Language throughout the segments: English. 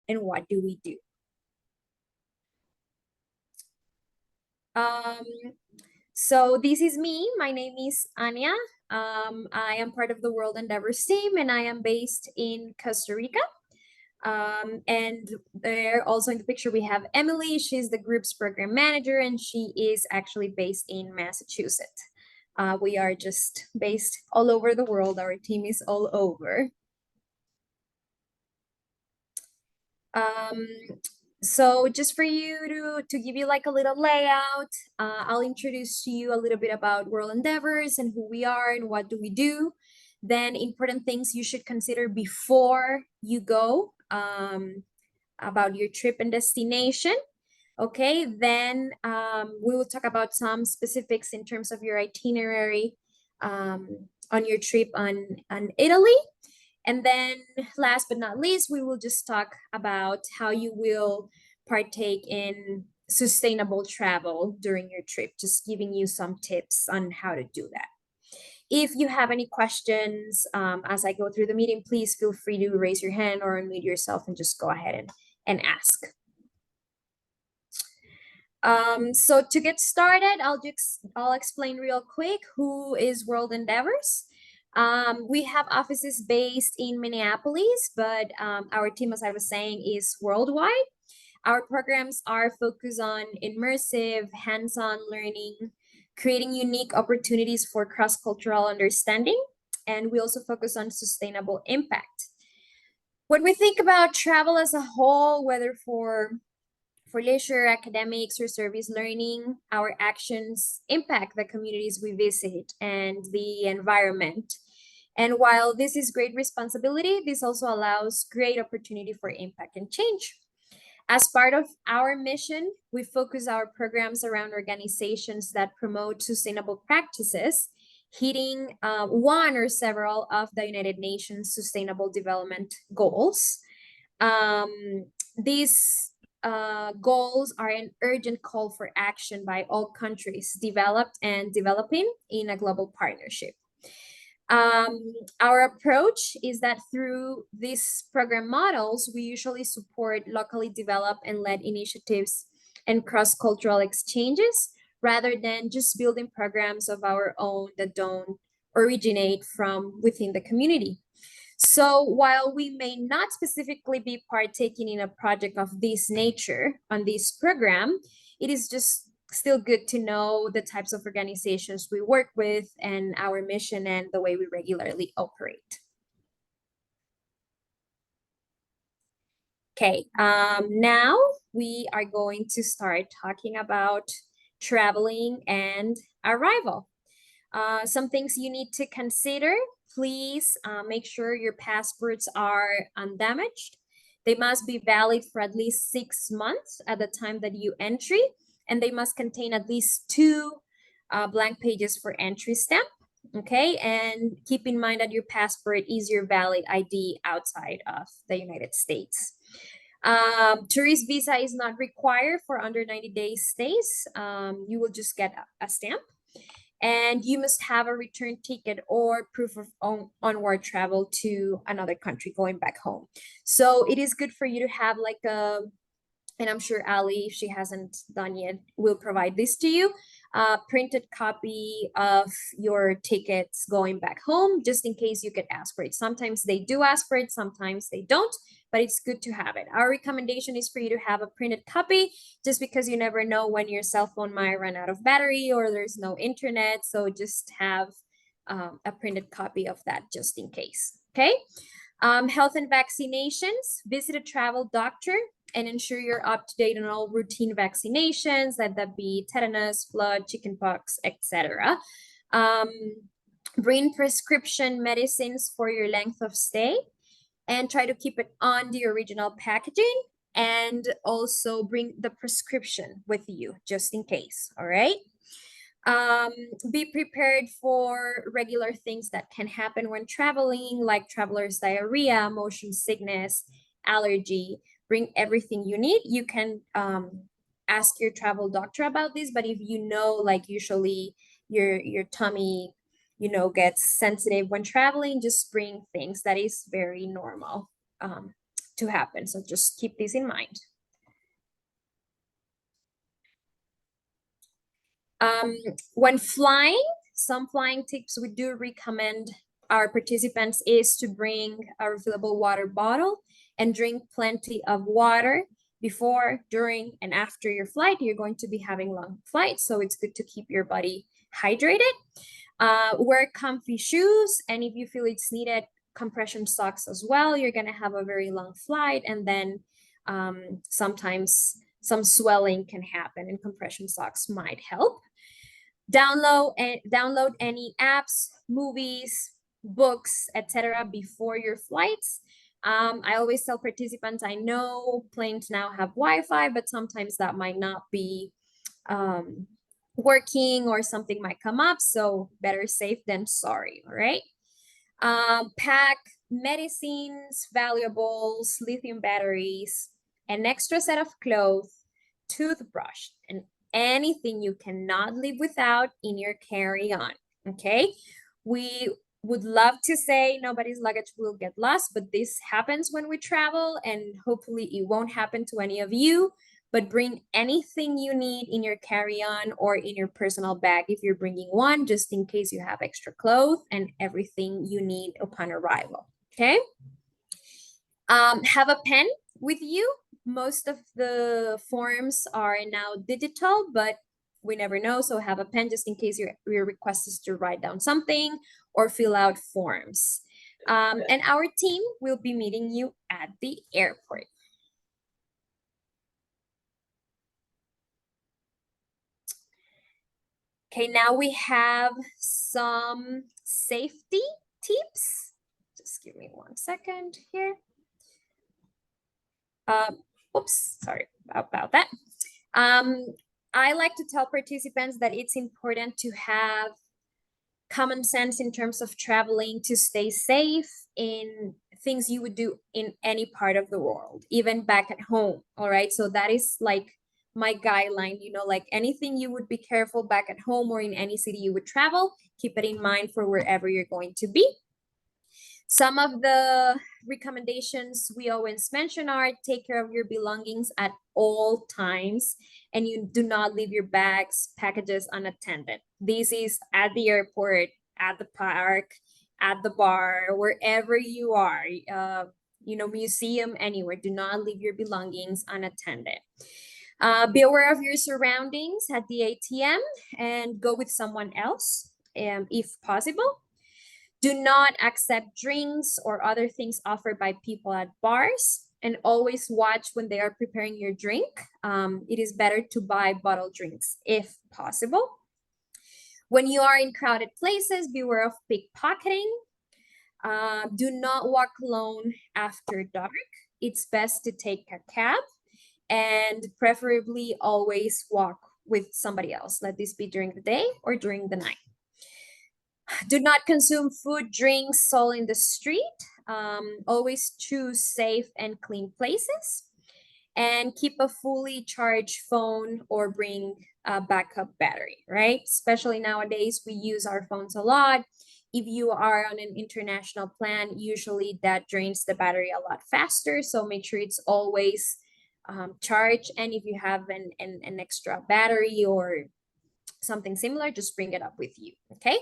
and what do we do? So this is me. My name is Anya. I am part of the WorldEndeavors team, and I am based in Costa Rica. And there also in the picture we have Emily. She's the group's program manager, and she is actually based in Massachusetts. We are just based all over the world. Our team is all over. So just for you to give you like a little layout, I'll introduce to you a little bit about WorldEndeavors and who we are and what do we do. Then important things you should consider before you go, about your trip and destination. Okay, then we will talk about some specifics in terms of your itinerary on your trip on Italy. And then last but not least, we will just talk about how you will partake in sustainable travel during your trip, just giving you some tips on how to do that. If you have any questions as I go through the meeting, please feel free to raise your hand or unmute yourself and just go ahead and ask. So to get started, I'll explain real quick who is WorldEndeavors. We have offices based in Minneapolis, but our team, as I was saying, is worldwide. Our programs are focused on immersive, hands-on learning, creating unique opportunities for cross-cultural understanding, and we also focus on sustainable impact. When we think about travel as a whole, whether for leisure, academics, or service learning, our actions impact the communities we visit and the environment. And while this is great responsibility, this also allows great opportunity for impact and change. As part of our mission, we focus our programs around organizations that promote sustainable practices, hitting one or several of the United Nations Sustainable Development Goals. These goals are an urgent call for action by all countries, developed and developing, in a global partnership. Our approach is that through these program models, we usually support locally developed and led initiatives and cross-cultural exchanges, rather than just building programs of our own that don't originate from within the community. So while we may not specifically be partaking in a project of this nature on this program, it is just still good to know the types of organizations we work with and our mission and the way we regularly operate. Okay, now we are going to start talking about traveling and arrival. Some things you need to consider. Please make sure your passports are undamaged. They must be valid for at least 6 months at the time that you entry, and they must contain at least 2 blank pages for entry stamp. Okay, and keep in mind that your passport is your valid ID outside of the United States. Tourist visa is not required for under 90 days stays. You will just get a stamp. And you must have a return ticket or proof of onward travel to another country going back home. So it is good for you to have like a, and I'm sure Ali, if she hasn't done yet, will provide this to you, a printed copy of your tickets going back home, just in case you get asked for it. Sometimes they do ask for it, sometimes they don't, but it's good to have it. Our recommendation is for you to have a printed copy, just because you never know when your cell phone might run out of battery or there's no internet. So just have a printed copy of that just in case, okay? Health and vaccinations, visit a travel doctor and ensure you're up to date on all routine vaccinations, that be tetanus, flood, chickenpox, etc. Bring prescription medicines for your length of stay and try to keep it on the original packaging, and also bring the prescription with you just in case, all right? Be prepared for regular things that can happen when traveling, like traveler's diarrhea, motion sickness, allergy. Bring everything you need. You can ask your travel doctor about this, but if you know, like usually your tummy, you know, gets sensitive when traveling, just bring things. That is very normal to happen. So just keep this in mind. When flying, some flying tips we do recommend our participants is to bring a refillable water bottle and drink plenty of water before, during, and after your flight. You're going to be having long flights, so it's good to keep your body hydrated. Wear comfy shoes, and if you feel it's needed, compression socks as well. You're going to have a very long flight, and then sometimes some swelling can happen, and compression socks might help. Download any apps, movies, books, etc. before your flights. I always tell participants, I know planes now have Wi-Fi, but sometimes that might not be working, or something might come up. So better safe than sorry, all right? Pack medicines, valuables, lithium batteries, an extra set of clothes, toothbrush, and anything you cannot live without in your carry-on, okay? We would love to say nobody's luggage will get lost, but this happens when we travel, and hopefully it won't happen to any of you. But bring anything you need in your carry-on or in your personal bag if you're bringing one, just in case you have extra clothes and everything you need upon arrival, okay? Have a pen with you. Most of the forms are now digital, but we never know, so have a pen just in case your request is to write down something or fill out forms. And our team will be meeting you at the airport. Okay, now we have some safety tips. Just give me 1 second here. Oops, sorry about that. I like to tell participants that it's important to have common sense in terms of traveling to stay safe in things you would do in any part of the world, even back at home, all right? So that is like my guideline, you know, like anything you would be careful back at home or in any city you would travel, keep it in mind for wherever you're going to be. Some of the recommendations we always mention are take care of your belongings at all times, and you do not leave your bags, packages unattended. This is at the airport, at the park, at the bar, wherever you are, you know, museum, anywhere. Do not leave your belongings unattended. Be aware of your surroundings at the ATM and go with someone else if possible. Do not accept drinks or other things offered by people at bars, and always watch when they are preparing your drink. It is better to buy bottled drinks if possible. When you are in crowded places, beware of pickpocketing. Do not walk alone after dark. It's best to take a cab, and preferably always walk with somebody else. Let this be during the day or during the night. Do not consume food, drinks, all in the street. Always choose safe and clean places. And keep a fully charged phone or bring a backup battery, right? Especially nowadays, we use our phones a lot. If you are on an international plan, usually that drains the battery a lot faster. So make sure it's always charged. And if you have an extra battery or something similar, just bring it up with you, okay?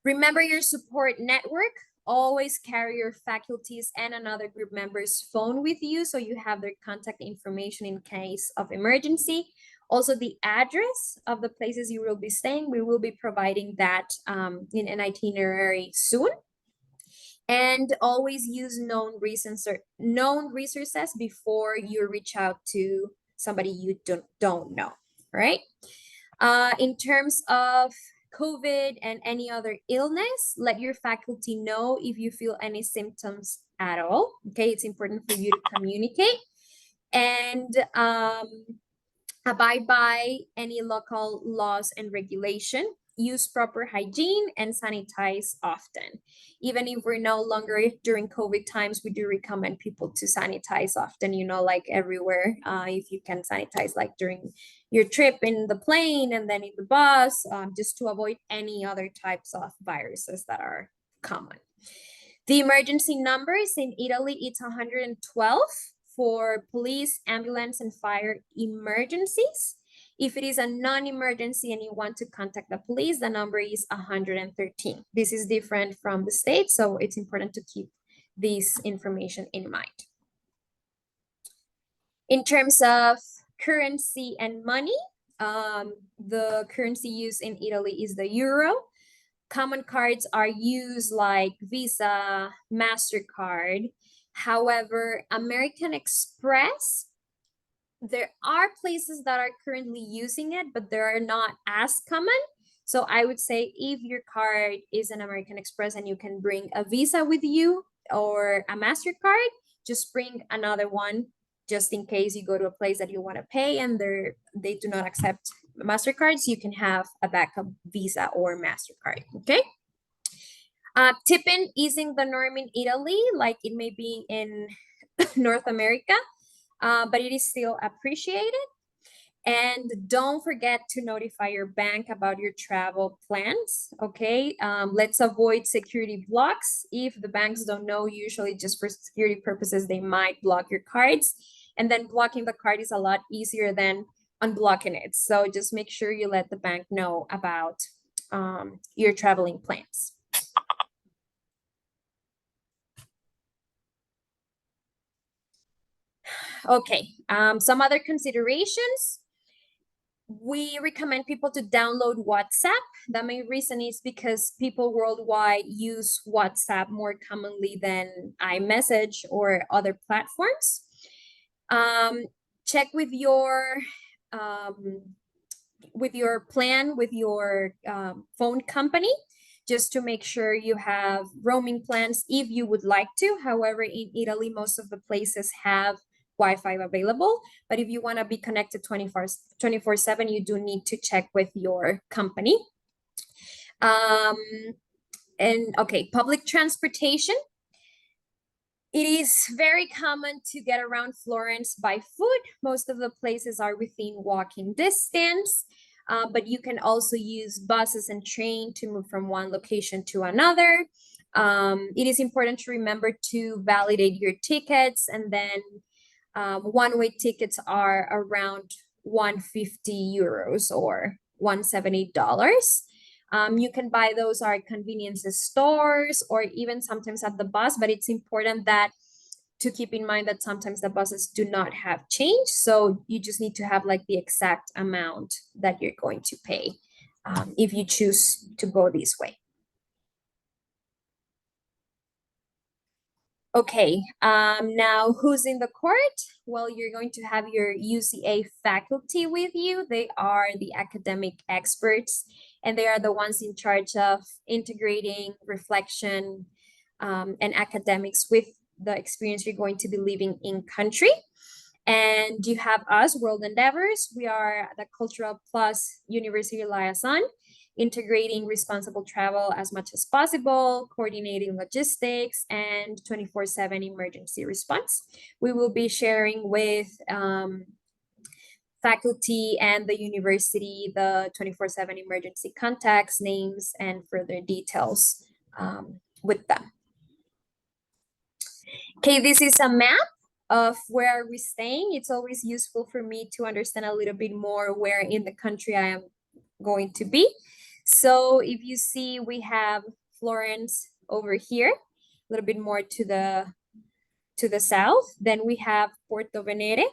Remember your support network. Always carry your faculty's and another group member's phone with you, so you have their contact information in case of emergency. Also, the address of the places you will be staying, we will be providing that in an itinerary soon. And always use known resources before you reach out to somebody you don't know, right? In terms of COVID and any other illness, let your faculty know if you feel any symptoms at all. Okay, it's important for you to communicate and abide by any local laws and regulation. Use proper hygiene and sanitize often. Even if we're no longer during COVID times, we do recommend people to sanitize often, you know, like everywhere. If you can sanitize like during your trip in the plane and then in the bus, just to avoid any other types of viruses that are common. The emergency numbers in Italy, it's 112 for police, ambulance, and fire emergencies. If it is a non-emergency and you want to contact the police, the number is 113. This is different from the state, so it's important to keep this information in mind. In terms of currency and money, the currency used in Italy is the euro. Common cards are used like Visa, MasterCard. However, American Express, there are places that are currently using it, but they are not as common. So I would say if your card is an American Express and you can bring a Visa with you or a MasterCard, just bring another one just in case you go to a place that you want to pay and they do not accept MasterCards, you can have a backup Visa or MasterCard, okay? Tipping isn't the norm in Italy, like it may be in North America, but it is still appreciated. And don't forget to notify your bank about your travel plans, okay? Let's avoid security blocks. If the banks don't know, usually just for security purposes, they might block your cards. And then blocking the card is a lot easier than unblocking it. So just make sure you let the bank know about your traveling plans. Okay, some other considerations. We recommend people to download WhatsApp. The main reason is because people worldwide use WhatsApp more commonly than iMessage or other platforms. Check with your plan with your phone company just to make sure you have roaming plans if you would like to. However, in Italy, most of the places have Wi-Fi available, but if you want to be connected 24/7, you do need to check with your company. And okay, public transportation. It is very common to get around Florence by foot. Most of the places are within walking distance, but you can also use buses and train to move from one location to another. It is important to remember to validate your tickets, and then one-way tickets are around 150 euros or $170. You can buy those at convenience stores or even sometimes at the bus, but it's important that to keep in mind that sometimes the buses do not have change. So you just need to have like the exact amount that you're going to pay if you choose to go this way. Okay, now who's in the court? Well, you're going to have your UCA faculty with you. They are the academic experts, and they are the ones in charge of integrating reflection and academics with the experience you're going to be living in country. And you have us, WorldEndeavors. We are the Cultural Plus University Liaison, integrating responsible travel as much as possible, coordinating logistics, and 24/7 emergency response. We will be sharing with faculty and the university the 24/7 emergency contacts, names, and further details with them. Okay, this is a map of where we're staying. It's always useful for me to understand a little bit more where in the country I am going to be. So if you see, we have Florence over here, a little bit more to the south. Then we have Porto Venere,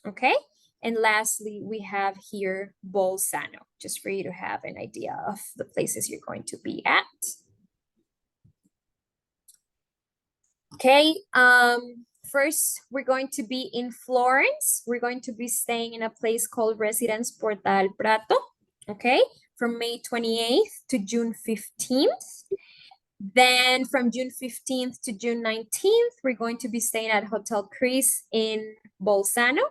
okay? And lastly, we have here Bolzano, just for you to have an idea of the places you're going to be at. Okay, first we're going to be in Florence. We're going to be staying in a place called Residence Portal Prato, okay, from May 28th to June 15th. Then from June 15th to June 19th, we're going to be staying at Hotel Chris in Bolzano.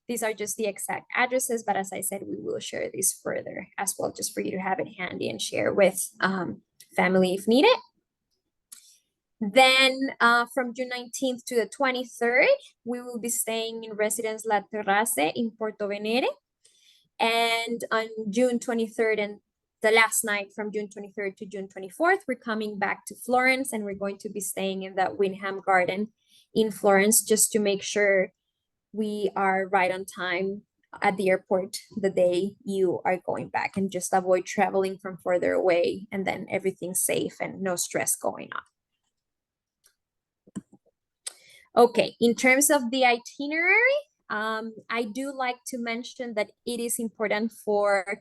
These are just the exact addresses, but as I said, we will share this further as well, just for you to have it handy and share with family if needed. Then from June 19th to the 23rd, we will be staying in Residence La Terrace in Porto Venere. And on June 23rd and the last night from June 23rd to June 24th, we're coming back to Florence, and we're going to be staying in the Wyndham Garden in Florence just to make sure we are right on time at the airport the day you are going back, and just avoid traveling from further away, and then everything's safe and no stress going on. Okay, in terms of the itinerary, I do like to mention that it is important for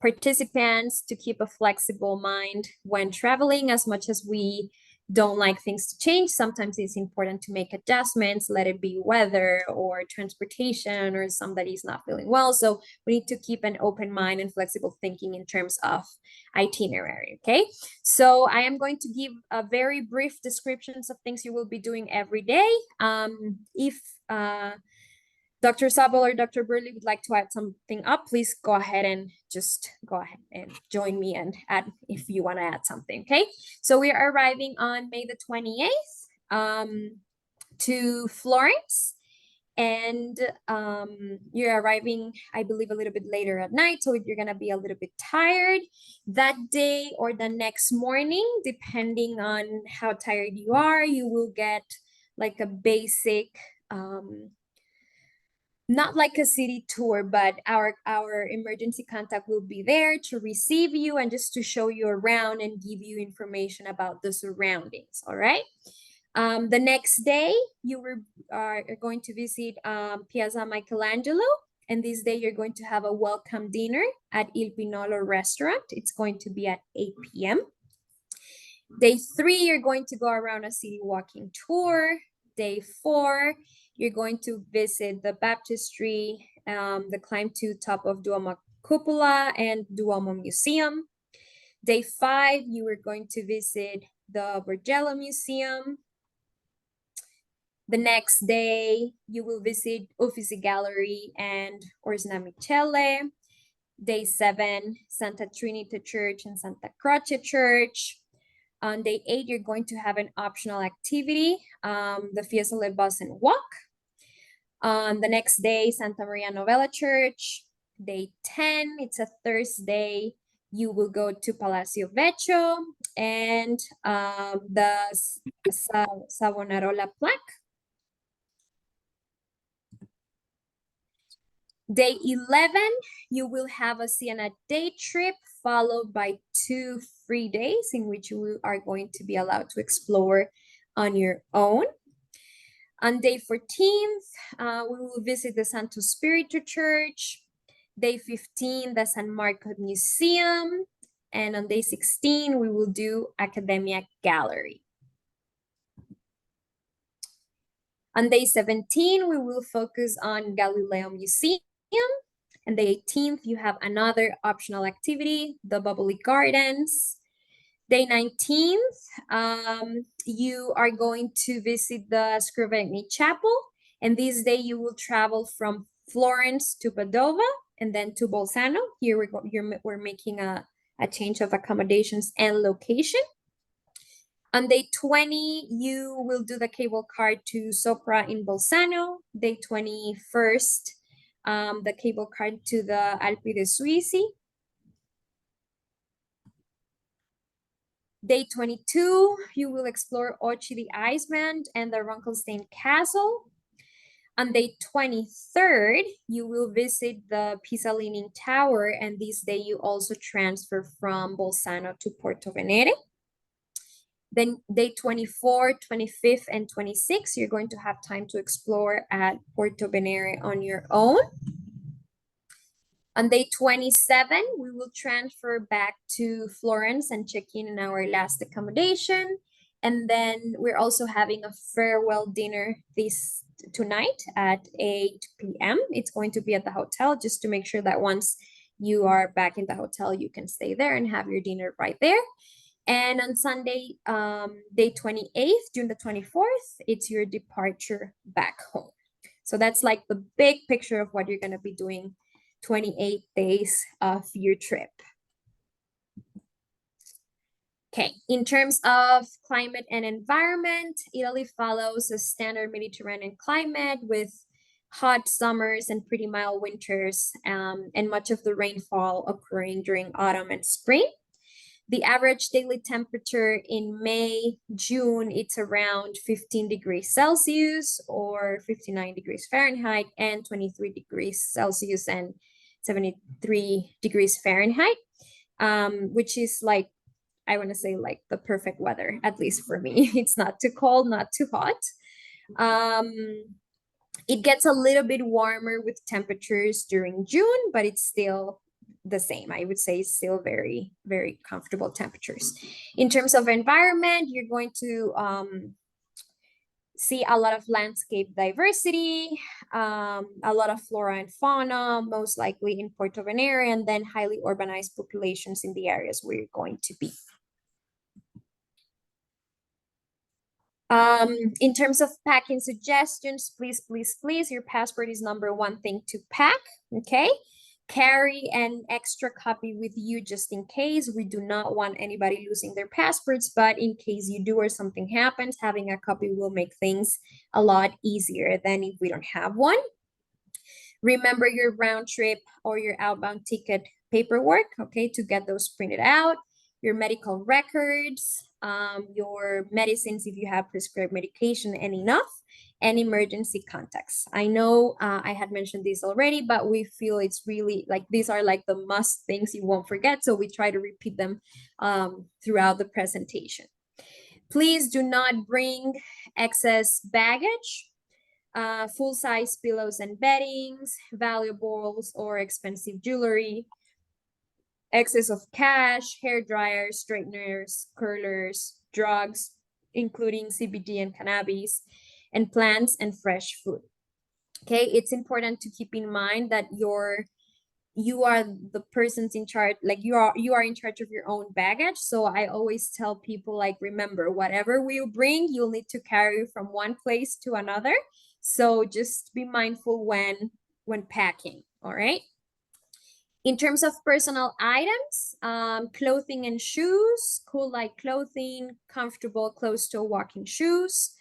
participants to keep a flexible mind when traveling. As much as we don't like things to change, sometimes it's important to make adjustments, let it be weather or transportation or somebody's not feeling well. So we need to keep an open mind and flexible thinking in terms of itinerary, okay? So I am going to give a very brief descriptions of things you will be doing every day. If Dr. Sabel or Dr. Burley would like to add something up, please go ahead and join me and add if you want to add something, okay? So we are arriving on May the 28th to Florence, and you're arriving, I believe, a little bit later at night, so you're gonna be a little bit tired that day or the next morning, depending on how tired you are. You will get like a basic not like a city tour, but our emergency contact will be there to receive you and just to show you around and give you information about the surroundings. All right. The next day, are going to visit Piazza Michelangelo. And this day, you're going to have a welcome dinner at Il Pinolo restaurant. It's going to be at 8 p.m. Day 3, you're going to go around a city walking tour. Day 4, you're going to visit the baptistry, the climb to top of Duomo Cupola and Duomo Museum. Day 5, you are going to visit the Borgello Museum. The next day, you will visit Uffizi Gallery and Orsina Michele. Day 7, Santa Trinita Church and Santa Croce Church. On day 8, you're going to have an optional activity, the Fiesole Bus and Walk. On the next day, Santa Maria Novella Church. Day 10, it's a Thursday. You will go to Palacio Vecchio and the Savonarola plaque. Day 11, you will have a Siena day trip followed by 2 free days in which you are going to be allowed to explore on your own. On day 14th, we will visit the Santo Spirito Church. Day 15, the San Marco Museum. And on day 16, we will do Academia Gallery. On day 17, we will focus on Galileo Museum. And day 18th, you have another optional activity, the Bubbly Gardens. Day 19th, you are going to visit the Scrivegni Chapel. And this day you will travel from Florence to Padova and then to Bolzano. Here we're making a change of accommodations and location. On day 20, you will do the cable car to Sopra in Bolzano. Day 21st, the cable car to the Alpi de Suisi. Day 22, you will explore Ochi the Ice Band and the Runkelstain Castle. On day 23rd, you will visit the Pisa Leaning Tower, and this day you also transfer from Bolzano to Porto Venere. Then day 24, 25th, and 26th, you're going to have time to explore at Porto Venere on your own. On day 27, we will transfer back to Florence and check in our last accommodation. And then we're also having a farewell dinner tonight at 8 p.m. It's going to be at the hotel just to make sure that once you are back in the hotel, you can stay there and have your dinner right there. And on Sunday, day 28th, June the 24th, it's your departure back home. So that's like the big picture of what you're going to be doing 28 days of your trip. Okay, in terms of climate and environment, Italy follows a standard Mediterranean climate with hot summers and pretty mild winters, and much of the rainfall occurring during autumn and spring. The average daily temperature in May, June, it's around 15 degrees Celsius or 59 degrees Fahrenheit and 23 degrees Celsius and 73 degrees Fahrenheit, which is like, I want to say like the perfect weather, at least for me. It's not too cold, not too hot. Um, it gets a little bit warmer with temperatures during June, but it's still the same. I would say still very, very comfortable temperatures. In terms of environment, you're going to see a lot of landscape diversity, a lot of flora and fauna, most likely in Puerto Venera, and then highly urbanized populations in the areas where you're going to be. In terms of packing suggestions, please, your passport is number one thing to pack, okay? Carry an extra copy with you just in case. We do not want anybody losing their passports, but in case you do or something happens, having a copy will make things a lot easier than if we don't have one. Remember your round trip or your outbound ticket paperwork, okay, to get those printed out, your medical records, your medicines if you have prescribed medication and enough, and emergency contacts. I know I had mentioned this already, but we feel it's really like these are like the must things you won't forget. So we try to repeat them throughout the presentation. Please do not bring excess baggage, full-size pillows and beddings, valuables or expensive jewelry, excess of cash, hair dryers, straighteners, curlers, drugs, including CBD and cannabis, and plants and fresh food. Okay, it's important to keep in mind that you are the persons in charge, like you are in charge of your own baggage. So I always tell people, like, remember, whatever we bring, you'll need to carry from one place to another. So just be mindful when packing, all right? In terms of personal items, clothing and shoes, cool light clothing, comfortable closed-toe walking shoes.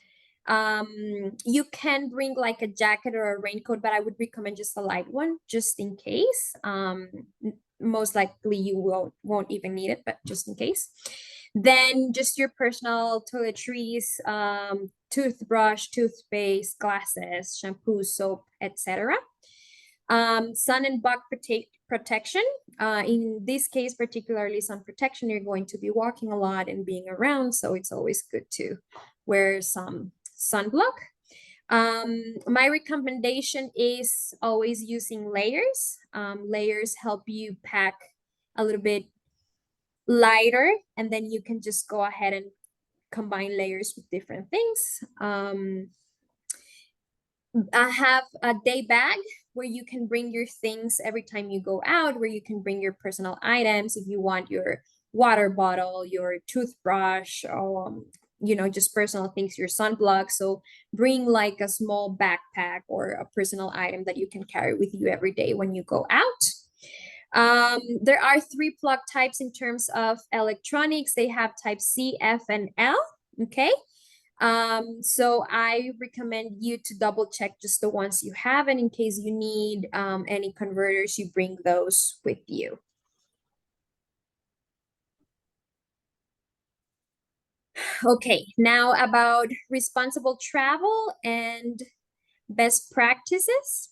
You can bring like a jacket or a raincoat, but I would recommend just a light one, just in case. Most likely you won't even need it, but just in case. Then just your personal toiletries, toothbrush, toothpaste, glasses, shampoo, soap, etc. Sun and bug protection. In this case, particularly sun protection, you're going to be walking a lot and being around, so it's always good to wear some sunblock. My recommendation is always using layers. Layers help you pack a little bit lighter, and then you can just go ahead and combine layers with different things. I have a day bag where you can bring your things every time you go out, where you can bring your personal items if you want your water bottle, your toothbrush, or just personal things, your sunblock. So bring like a small backpack or a personal item that you can carry with you every day when you go out. There are 3 plug types in terms of electronics. They have type C, F, and L, okay? So I recommend you to double check just the ones you have, and in case you need any converters, you bring those with you. Okay, now about responsible travel and best practices.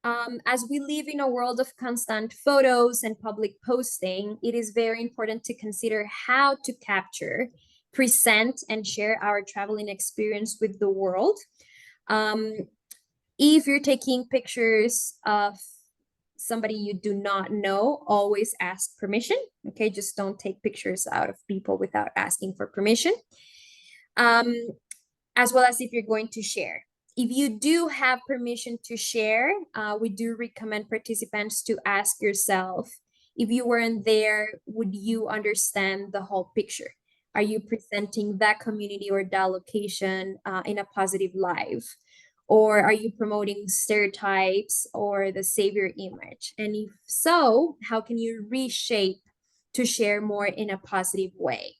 As we live in a world of constant photos and public posting, it is very important to consider how to capture, present, and share our traveling experience with the world. If you're taking pictures of somebody you do not know, always ask permission. Okay, just don't take pictures out of people without asking for permission. As well as if you're going to share. If you do have permission to share, we do recommend participants to ask yourself, if you weren't there, would you understand the whole picture? Are you presenting that community or that location in a positive light? Or are you promoting stereotypes or the savior image? And if so, how can you reshape to share more in a positive way?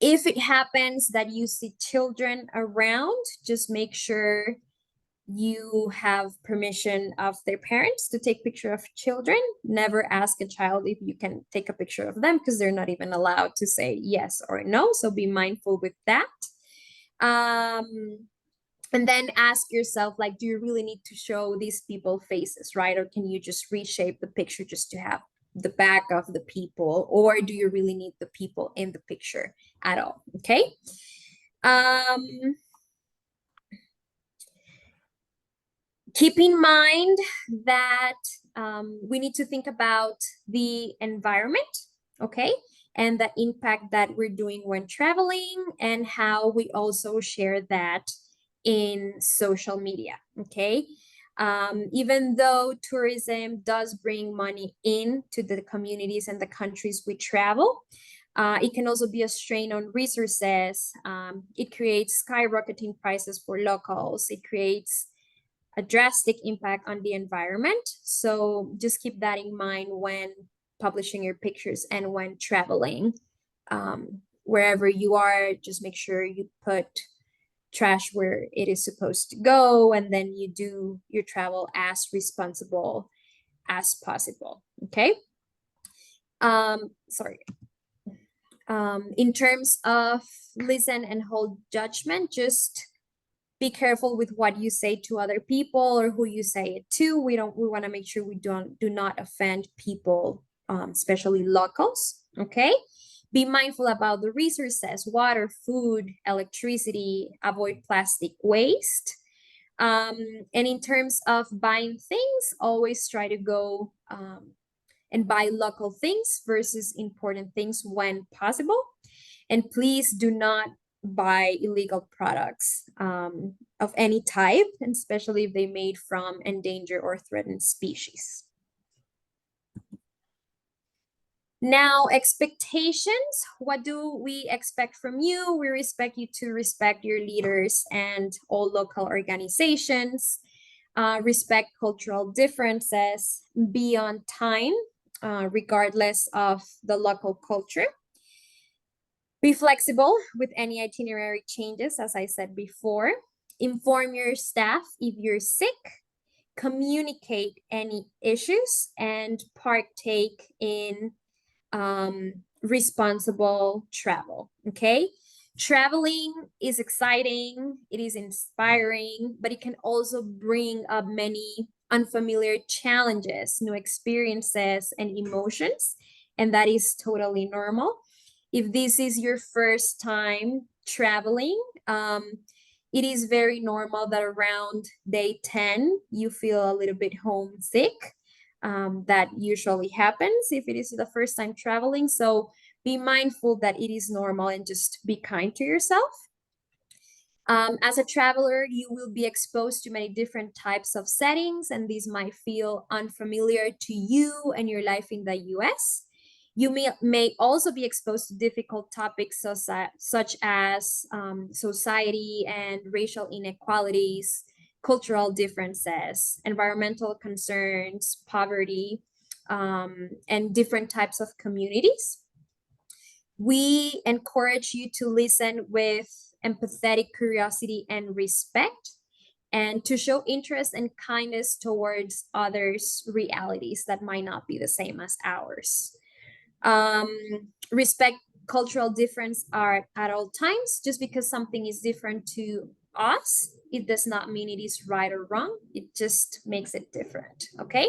If it happens that you see children around, just make sure you have permission of their parents to take picture of children. Never ask a child if you can take a picture of them, because they're not even allowed to say yes or no. So be mindful with that. And then ask yourself, like, do you really need to show these people faces, right? Or can you just reshape the picture just to have the back of the people? Or do you really need the people in the picture at all? Okay. Keep in mind that we need to think about the environment, okay? And the impact that we're doing when traveling, and how we also share that in social media, okay? Even though tourism does bring money into the communities and the countries we travel, it can also be a strain on resources. It creates skyrocketing prices for locals. It creates a drastic impact on the environment. So just keep that in mind when publishing your pictures and when traveling. Wherever you are, just make sure you put trash where it is supposed to go, and then you do your travel as responsible as possible. Okay. Sorry. In terms of listen and hold judgment, just be careful with what you say to other people or who you say it to. We want to make sure we do not offend people, especially locals. Okay. Be mindful about the resources: water, food, electricity. Avoid plastic waste. And in terms of buying things, always try to go and buy local things versus important things when possible. And please do not buy illegal products of any type, and especially if they made from endangered or threatened species. Now, expectations. What do we expect from you? We expect you to respect your leaders and all local organizations, respect cultural differences, be on time, regardless of the local culture. Be flexible with any itinerary changes, as I said before. Inform your staff if you're sick. Communicate any issues, and partake in responsible travel. Okay. Traveling is exciting, it is inspiring, but it can also bring up many unfamiliar challenges, new experiences, and emotions. And that is totally normal. If this is your first time traveling, it is very normal that around day 10, you feel a little bit homesick. That usually happens if it is the first time traveling. So be mindful that it is normal, and just be kind to yourself. As a traveler, you will be exposed to many different types of settings, and these might feel unfamiliar to you and your life in the US. You may also be exposed to difficult topics such as society and racial inequalities, cultural differences, environmental concerns, poverty, and different types of communities. We encourage you to listen with empathetic curiosity and respect, and to show interest and kindness towards others' realities that might not be the same as ours. Respect cultural difference are at all times. Just because something is different to us, it does not mean it is right or wrong. It just makes it different. Okay.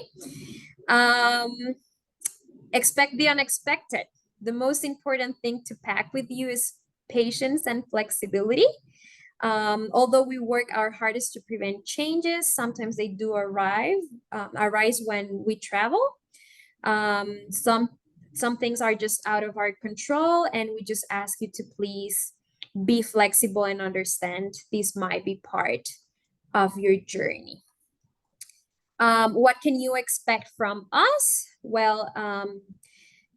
Expect the unexpected. The most important thing to pack with you is patience and flexibility. Although we work our hardest to prevent changes, sometimes they do arise when we travel. Some things are just out of our control, and we just ask you to please be flexible and understand this might be part of your journey. What can you expect from us? Well,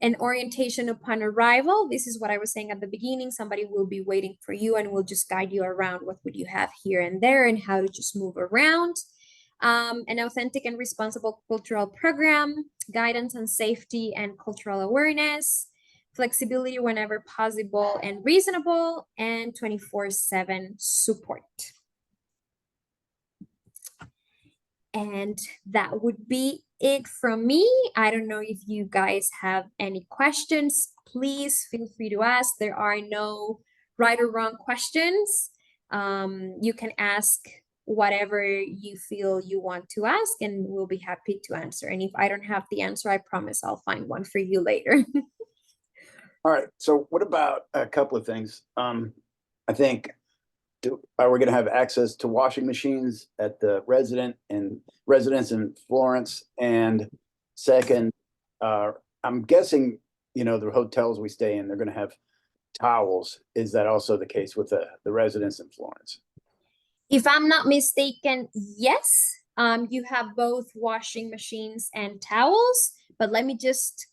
an orientation upon arrival. This is what I was saying at the beginning. Somebody will be waiting for you and will just guide you around what would you have here and there and how to just move around. An authentic and responsible cultural program, guidance on safety and cultural awareness, flexibility whenever possible and reasonable, and 24/7 support. And that would be it from me. I don't know if you guys have any questions. Please feel free to ask. There are no right or wrong questions. You can ask whatever you feel you want to ask, and we'll be happy to answer. And if I don't have the answer, I promise I'll find one for you later. All right. So what about a couple of things? I think are we going to have access to washing machines at the residence in Florence? And second, I'm guessing, the hotels we stay in, they're going to have towels. Is that also the case with the residence in Florence? If I'm not mistaken, yes. You have both washing machines and towels, but let me just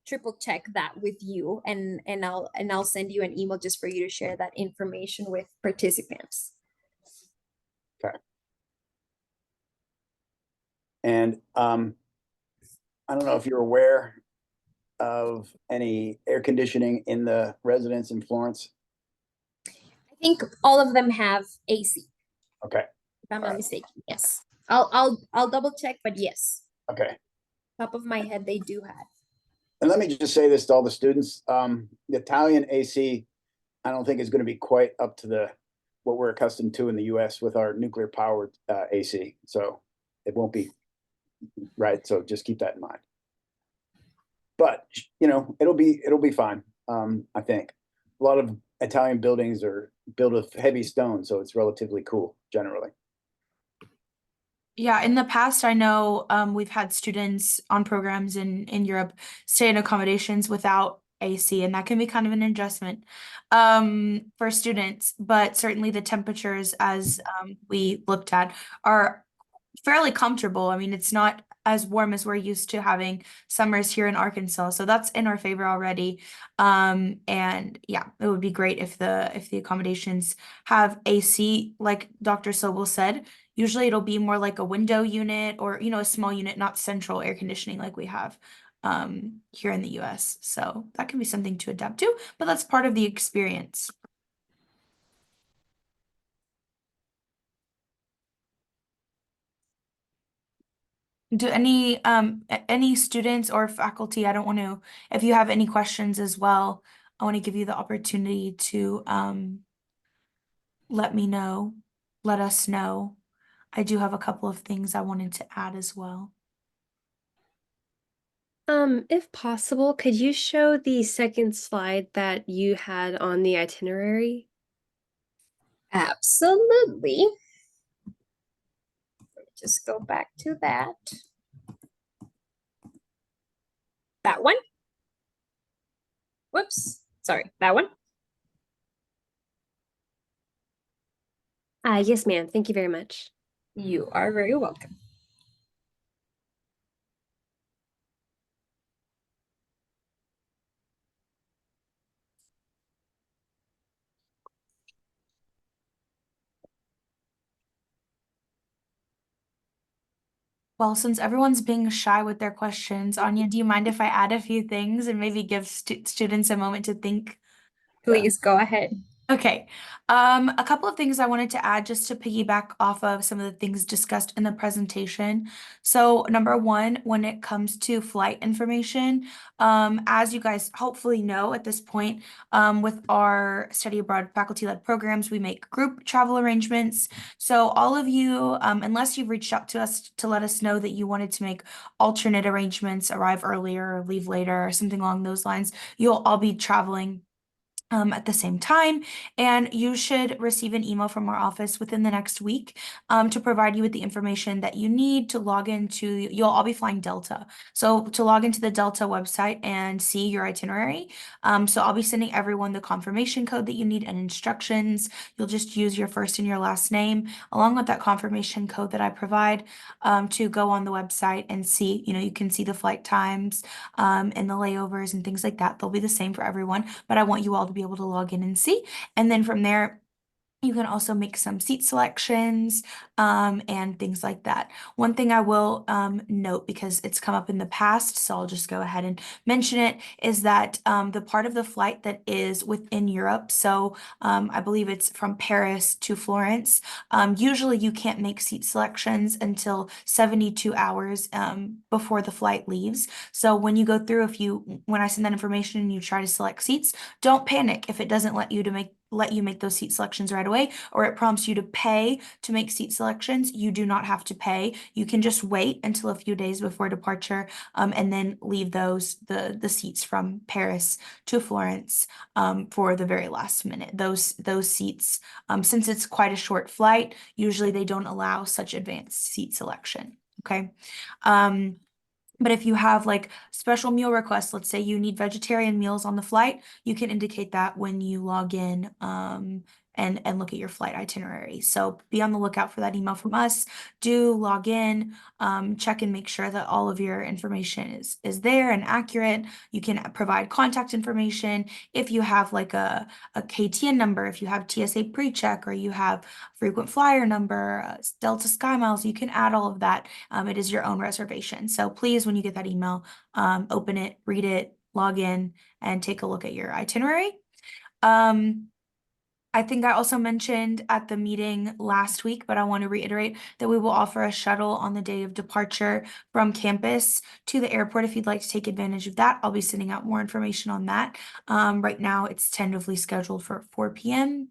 triple check that with you, and I'll send you an email just for you to share that information with participants. Okay. And I don't know if you're aware of any air conditioning in the residence in Florence. I think all of them have AC. Okay. If I'm not mistaken, yes. I'll double check, but yes. Okay. Top of my head, they do have. And let me just say this to all the students. The Italian AC, I don't think is going to be quite up to what we're accustomed to in the US with our nuclear powered AC. So it won't be right. So just keep that in mind. But it'll be fine. I think a lot of Italian buildings are built of heavy stone, so it's relatively cool generally. Yeah, in the past, I know we've had students on programs in Europe stay in accommodations without AC, and that can be kind of an adjustment for students. But certainly the temperatures, as we looked at, are fairly comfortable. I mean, it's not as warm as we're used to having summers here in Arkansas, so that's in our favor already. And yeah, it would be great if the accommodations have AC, like Dr. Sobel said. Usually it'll be more like a window unit or, a small unit, not central air conditioning like we have here in the US. So that can be something to adapt to, but that's part of the experience. Do any students or faculty, I don't want to, if you have any questions as well, I want to give you the opportunity to let us know. I do have a couple of things I wanted to add as well. If possible, could you show the second slide that you had on the itinerary? Absolutely. Just go back to that. That one. Whoops. Sorry, that one. Yes, ma'am. Thank you very much. You are very welcome. Well, since everyone's being shy with their questions, Anya, do you mind if I add a few things and maybe give students a moment to think? Please go ahead. Okay. A couple of things I wanted to add just to piggyback off of some of the things discussed in the presentation. So number one, when it comes to flight information, as you guys hopefully know at this point, with our study abroad faculty-led programs, we make group travel arrangements. So all of you, unless you've reached out to us to let us know that you wanted to make alternate arrangements, arrive earlier or leave later or something along those lines, you'll all be traveling at the same time, and you should receive an email from our office within the next week to provide you with the information that you need to log into. You'll all be flying Delta, so to log into the Delta website and see your itinerary. So I'll be sending everyone the confirmation code that you need and instructions. You'll just use your first and your last name along with that confirmation code that I provide to go on the website and see. You can see the flight times and the layovers and things like that. They'll be the same for everyone, but I want you all to be able to log in and see. And then from there, You can also make some seat selections and things like that. One thing I will note, because it's come up in the past, so I'll just go ahead and mention it, is that the part of the flight that is within Europe, so I believe it's from Paris to Florence, usually you can't make seat selections until 72 hours before the flight leaves. So when you go through, when I send that information and you try to select seats, don't panic if it doesn't let you make those seat selections right away, or it prompts you to pay to make seat selections. You do not have to pay. You can just wait until a few days before departure, and then leave the seats from Paris to Florence for the very last minute. Those seats, since it's quite a short flight, usually they don't allow such advanced seat selection. Okay. But if you have like special meal requests, let's say you need vegetarian meals on the flight, you can indicate that when you log in and look at your flight itinerary. So be on the lookout for that email from us. Do log in, check and make sure that all of your information is there and accurate. You can provide contact information if you have like a KTN number, if you have TSA pre-check, or you have frequent flyer number, Delta Sky Miles, you can add all of that. It is your own reservation. So please, when you get that email, open it, read it, log in, and take a look at your itinerary. I think I also mentioned at the meeting last week, but I want to reiterate that we will offer a shuttle on the day of departure from campus to the airport. If you'd like to take advantage of that, I'll be sending out more information on that. Right now, it's tentatively scheduled for 4 p.m.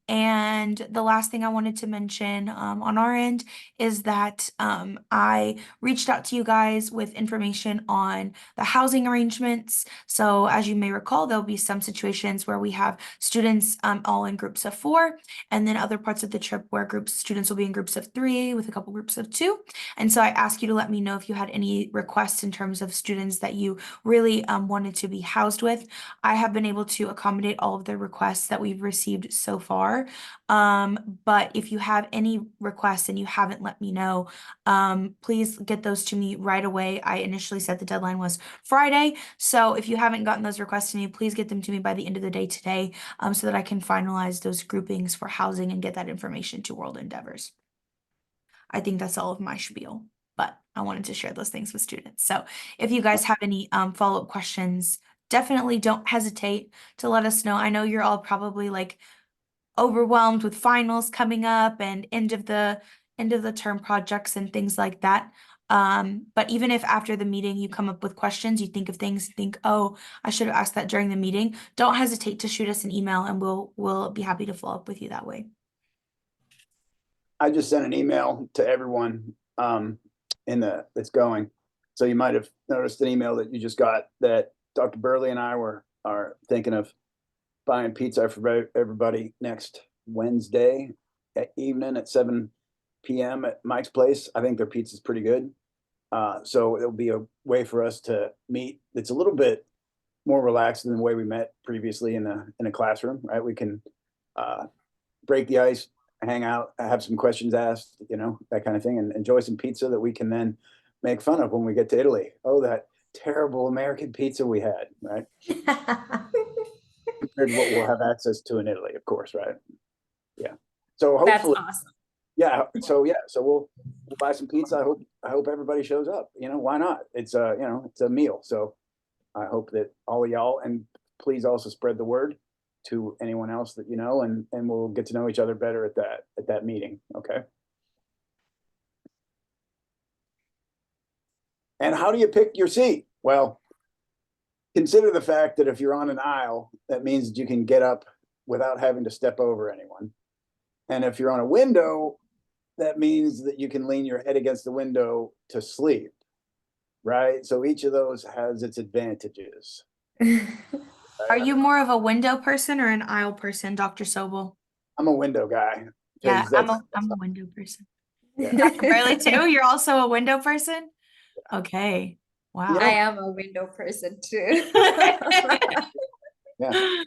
And the last thing I wanted to mention on our end is that I reached out to you guys with information on the housing arrangements. So as you may recall, there'll be some situations where we have students all in groups of 4, and then other parts of the trip where students will be in groups of 3 with a couple groups of 2. And so I asked you to let me know if you had any requests in terms of students that you really wanted to be housed with. I have been able to accommodate all of the requests that we've received so far. But if you have any requests and you haven't let me know, please get those to me right away. I initially said the deadline was Friday. So if you haven't gotten those requests to me, please get them to me by the end of the day today, so that I can finalize those groupings for housing and get that information to WorldEndeavors. I think that's all of my spiel, but I wanted to share those things with students. So if you guys have any follow-up questions, definitely don't hesitate to let us know. I know you're all probably like overwhelmed with finals coming up and end of the term projects and things like that. But even if after the meeting you come up with questions, you think of things, oh, I should have asked that during the meeting, don't hesitate to shoot us an email and we'll be happy to follow up with you that way. I just sent an email to everyone that's going. So you might have noticed an email that you just got that Dr. Burley and I are thinking of buying pizza for everybody next Wednesday evening at 7 p.m. at Mike's place. I think their pizza's pretty good. So it'll be a way for us to meet. It's a little bit more relaxed than the way we met previously in a classroom, right? We can break the ice, hang out, have some questions asked, that kind of thing, and enjoy some pizza that we can then make fun of when we get to Italy. Oh, that terrible American pizza we had, right? Compared to what we'll have access to in Italy, of course, right? Yeah. So hopefully, That's awesome. yeah. So we'll buy some pizza. I hope everybody shows up. Why not? It's it's a meal. So I hope that all of y'all, and please also spread the word to anyone else that you know, and we'll get to know each other better at that meeting. Okay. And how do you pick your seat? Well, consider the fact that if you're on an aisle, that means that you can get up without having to step over anyone. And if you're on a window, that means that you can lean your head against the window to sleep, right? So each of those has its advantages. Are you more of a window person or an aisle person, Dr. Sobel? I'm a window guy. Yeah, I'm a window person. Yeah. Dr. Burley too? You're also a window person? Okay. Wow. I am a window person too. Yeah.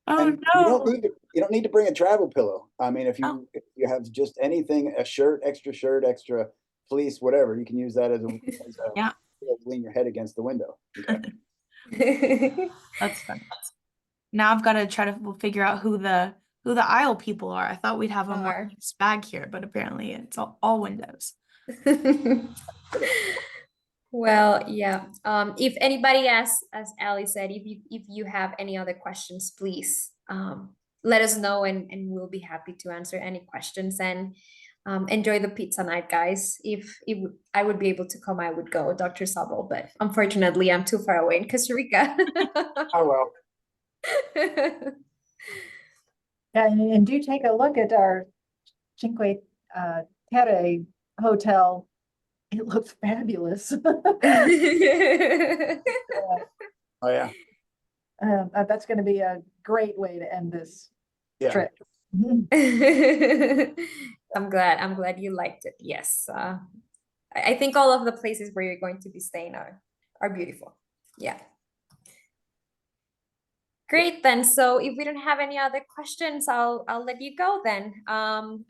Oh and no. You don't need to bring a travel pillow. I mean, if you have just anything, a shirt, extra fleece, whatever, you can use that as a Yeah. lean your head against the window. Okay. That's fun. Now I've got to try to figure out who the who the aisle people are. I thought we'd have a more Are. mixed bag here, but apparently it's all windows. Well, yeah. If anybody asks, as Ali said, if you have any other questions, please let us know, and we'll be happy to answer any questions. And enjoy the pizza night, guys. If I would be able to come, I would go, Dr. Sobel, but unfortunately, I'm too far away in Costa Rica. Oh, well. Yeah, and do take a look at our Cinque Terre hotel. It looks fabulous. Oh, yeah. That's going to be a great way to end this Yeah. trip. I'm glad you liked it. Yes. I think all of the places where you're going to be staying are beautiful. Yeah. Great then. So if we don't have any other questions, I'll let you go then. I would